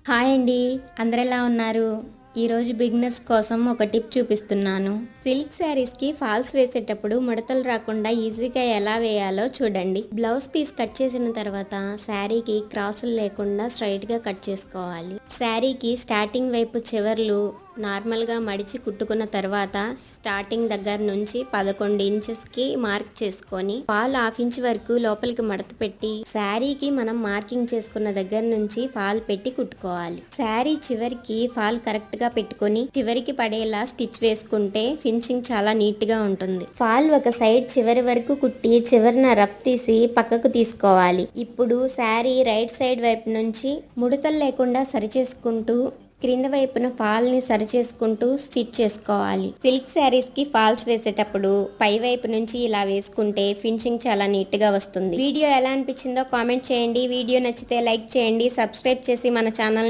Hi అండి, అందరు ఎలా ఉన్నారు? ఈరోజు బిగినర్స్ కోసం ఒక టిప్ చూపిస్తున్నాను. సిల్క్ శారీస్కి ఫాల్స్ వేసేటప్పుడు ముడతలు రాకుండా ఈజీగా ఎలా వేయాలో చూడండి. బ్లౌజ్ పీస్ కట్ చేసిన తర్వాత శారీకి క్రాసులు లేకుండా స్ట్రైట్గా కట్ చేసుకోవాలి. శారీకి స్టార్టింగ్ వైపు చివర్లు నార్మల్గా మడిచి కుట్టుకున్న తర్వాత స్టార్టింగ్ దగ్గర నుంచి 11 ఇంచెస్కి మార్క్ చేసుకొని ఫాల్ 1/2 ఇంచ్ వరకు లోపలికి మడత పెట్టి శారీకి మనం మార్కింగ్ చేసుకున్న దగ్గర నుంచి ఫాల్ పెట్టి కుట్టుకోవాలి. శారీ చివరికి ఫాల్ కరెక్ట్ గా పెట్టుకొని చివరికి పడేలా స్టిచ్ వేసుకుంటే ఫినిషింగ్ చాలా నీట్ గా ఉంటుంది. ఫాల్ ఒక సైడ్ చివరి వరకు కుట్టి చివరిన రఫ్ తీసి పక్కకు తీసుకోవాలి. ఇప్పుడు శారీ రైట్ సైడ్ వైపు నుంచి ముడతలు లేకుండా సరి చేసుకుంటూ క్రింద వైపున ఫాల్ ని సరి చేసుకుంటూ స్టిచ్ చేసుకోవాలి. సిల్క్ శారీస్ కి ఫాల్స్ వేసేటప్పుడు పై వైపు నుంచి ఇలా వేసుకుంటే ఫినిషింగ్ చాలా నీట్ గా వస్తుంది. వీడియో ఎలా అనిపించిందో కామెంట్ చేయండి. వీడియో నచ్చితే లైక్ చేయండి. సబ్స్క్రైబ్ చేసి మన ఛానల్